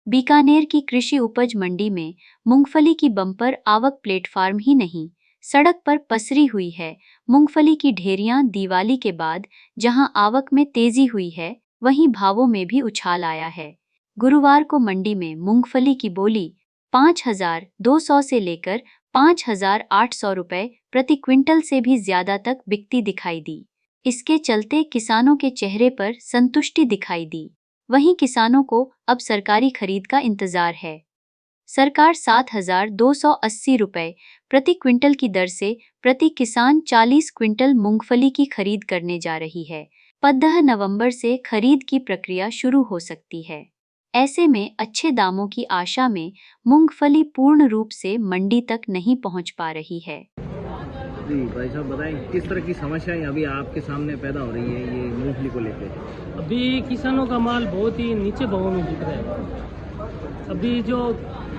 बीकानेर की कृषि उपज मंडी में मूंगफली की बम्पर आवक प्लेटफार्म ही नहीं, सड़क पर पसरी हुई है। मूंगफली की ढेरियां दिवाली के बाद जहां आवक में तेजी हुई है, वहीं भावों में भी उछाल आया है। गुरुवार को मंडी में मूंगफली की बोली 5,200 से लेकर 5,800 रुपए प्रति क्विंटल से भी ज्यादा तक बिकती दिखाई दी। इसके चलते किसानों के चेहरे पर संतुष्टि दिखाई दी। वहीं किसानों को अब सरकारी खरीद का इंतजार है। सरकार 7,280 रुपए प्रति क्विंटल की दर से प्रति किसान 40 क्विंटल मूंगफली की खरीद करने जा रही है। 15 नवंबर से खरीद की प्रक्रिया शुरू हो सकती है। ऐसे में अच्छे दामों की आशा में मूंगफली पूर्ण रूप से मंडी तक नहीं पहुंच पा रही है। जी भाई साहब बताएं, किस तरह की समस्याएं अभी आपके सामने पैदा हो रही है ये मूंगफली को लेकर? अभी किसानों का माल बहुत ही नीचे भावों में बिक रहा है। अभी जो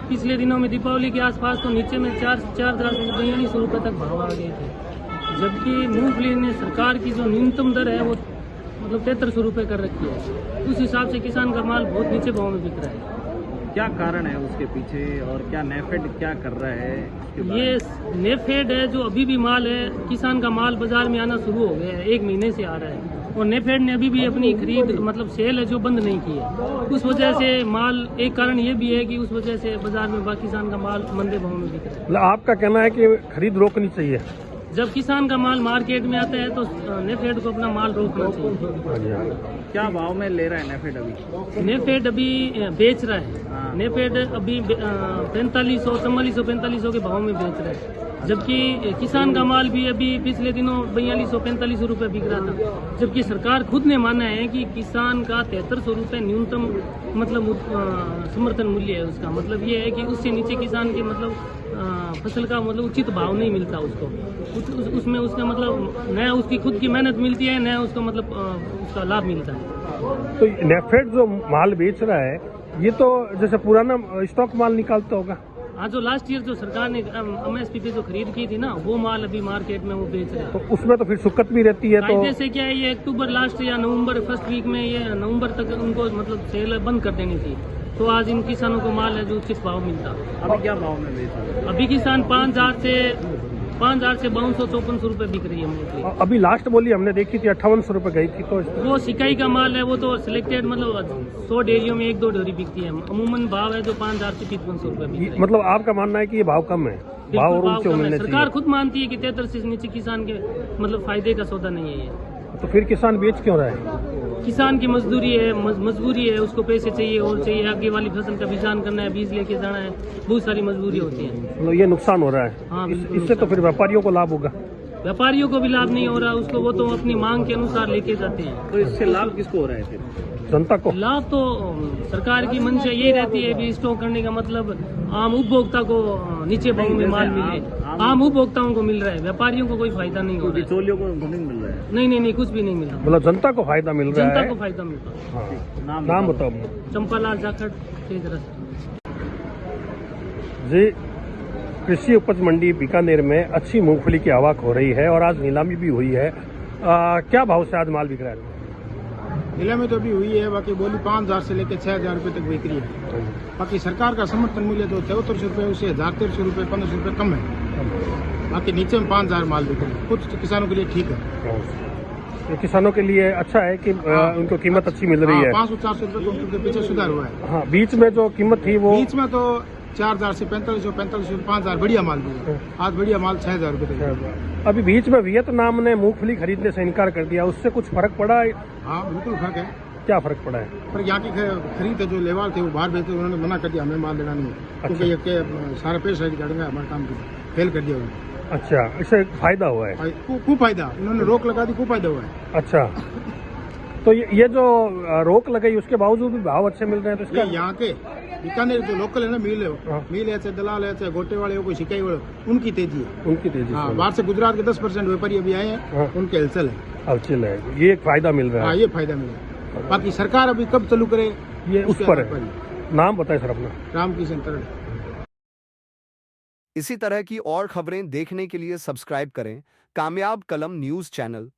पिछले दिनों में दीपावली के आसपास तो नीचे में 4,42 रुपये तक भाव आ गए थे, जबकि मूंगफली ने सरकार की जो न्यूनतम दर है वो मतलब 7300 रुपये कर रखी है। उस हिसाब से किसान का माल बहुत नीचे भाव में बिक रहा है। क्या कारण है उसके पीछे और क्या नेफेड क्या कर रहा है? ये नेफेड है जो अभी भी माल है, किसान का माल बाजार में आना शुरू हो गया है, 1 महीने से आ रहा है, और नेफेड ने अभी भी अपनी खरीद मतलब सेल है जो बंद नहीं की है। उस वजह से माल, एक कारण ये भी है कि उस वजह से बाजार में किसान का माल मंदे भाव में बिक रहा है। आपका कहना है कि खरीद रोकनी चाहिए? जब किसान का माल मार्केट में आता है तो नेफेड को अपना माल रोकना चाहिए। क्या भाव में ले रहा है नेफेड अभी? नेफेड अभी बेच रहा है। नेफेड अभी 4500, 4400, 4500 के भाव में बेच रहा है, जबकि किसान का माल भी अभी पिछले दिनों 4200, 4500 रुपये बिक रहा था। जबकि सरकार खुद ने माना है कि किसान का 7300 रुपये न्यूनतम मतलब समर्थन मूल्य है उसका। मतलब ये है कि उससे नीचे किसान के मतलब फसल का मतलब उचित भाव नहीं मिलता उसको। उसमें उसका मतलब नया उसकी खुद की मेहनत मिलती है, नया उसको मतलब उसका लाभ मिलता है। तो नेफेड जो माल बेच रहा है ये तो जैसे पुराना स्टॉक माल निकालता होगा? हाँ, जो लास्ट ईयर जो सरकार ने MSP पे जो खरीद की थी ना, वो माल अभी मार्केट में वो बेच रहे हैं। तो उसमें तो फिर सुक्कत भी रहती है। तो जैसे क्या है, ये अक्टूबर लास्ट या नवंबर फर्स्ट वीक में, ये नवंबर तक उनको मतलब सेल बंद कर देनी थी, तो आज इन किसानों को माल है जो उचित भाव मिलता। अभी क्या भाव में बेच रहे हैं? अभी किसान 5,000 से 5254 रुपये बिक रही है मूंगफली। अभी लास्ट बोली हमने देखी थी 5800 रुपये गई थी। तो वो सिकाई का माल है, वो तो सिलेक्टेड मतलब 100 डेयरियों में 1-2 डेयरी बिकती है। अमूमन भाव है जो 5,000 से 5500 रुपये बिक रही है। मतलब आपका मानना है कि ये भाव कम है? भाव और ऊंचे मिलने चाहिए। सरकार खुद मानती है कि 73 से नीचे किसान के मतलब फायदे का सौदा नहीं है ये। तो फिर किसान बेच क्यों रहा है? किसान की मजदूरी है, मजबूरी है, उसको पैसे चाहिए और चाहिए, आगे वाली फसल का बिजान करना है, बीज लेके जाना है, बहुत सारी मजबूरी होती है। मतलब ये नुकसान हो रहा है। हाँ, इससे तो फिर व्यापारियों को लाभ होगा? व्यापारियों को भी लाभ नहीं हो रहा, उसको वो तो अपनी मांग के अनुसार लेके जाते हैं। तो इससे लाभ किसको हो रहा है फिर? जनता को लाभ तो सरकार की मंशा यही रहती है कि स्टॉक करने का मतलब आम उपभोक्ता को नीचे भाव में माल मिले, आम उपभोक्ताओं को मिल रहा है, व्यापारियों को कोई फायदा नहीं हो रहा है। बिचौलियों को नहीं मिल रहा है? नहीं, कुछ भी नहीं मिल रहा। मतलब जनता को फायदा मिल रहा है। जनता को फायदा मिल रहा है। हाँ, नाम बताओ। चंपालाल जाखड़, तेजरस जी। कृषि उपज मंडी बीकानेर में अच्छी मूंगफली की आवक हो रही है और आज नीलामी भी हुई है। क्या भाव से आज माल बिक रहा है? नीलामी तो अभी हुई है, बाकी बोली 5,000 से लेकर 6,000 रुपये तक बिक रही है। बाकी सरकार का समर्थन मूल्य तो 7300 रुपये, उससे 1,300 रुपये, 1500 रुपये कम है। बाकी नीचे में 5,000 माल बिक रही है। कुछ किसानों के लिए ठीक है। तो किसानों के लिए अच्छा है कि उनको कीमत अच्छी मिल रही है। 500-400 रुपये क्विंटल के पीछे सुधार हुआ है। हाँ, बीच में जो कीमत थी वो बीच में तो 4,000 से 4500, 5,000 बढ़िया माल दिया। आज बढ़िया माल 6,000 रुपये। अभी बीच में वियतनाम ने मूंगफली खरीदने से इनकार कर दिया, उससे कुछ फर्क पड़ा? हाँ, बिल्कुल फर्क है। क्या फर्क पड़ा है? पर यहाँ की खरीद है, जो लेवाल थे वो बाहर भेजते, उन्होंने मना कर दिया, हमें माल लेना नहीं है। क्योंकि ये सारा पैसा काटेंगे, हमारे काम को फेल कर दिया उन्होंने। अच्छा, इससे फायदा हुआ है? खूब फायदा, इन्होंने रोक लगा दी, खूब फायदा हुआ है। अच्छा, तो ये जो रोक लगाई उसके बावजूद भी भाव अच्छे मिल रहे हैं, तो इसका यहाँ के बीकानेर जो लोकल है ना, मिल है, चाहे दलाल है, चाहे गोटे वाले हो, कोई शिकाई वाले, उनकी तेजी है। उनकी तेजी। हाँ, बाहर से गुजरात के 10% व्यापारी अभी आए हैं, उनके हलचल है। हलचल है, ये एक फायदा मिल रहा है। हाँ, ये फायदा मिला। बाकी सरकार अभी कब चालू करे ये उस पर है। नाम बताए सर अपना? रामकिशन तरड़। इसी तरह की और खबरें देखने के लिए सब्सक्राइब करें कामयाब कलम न्यूज़ चैनल।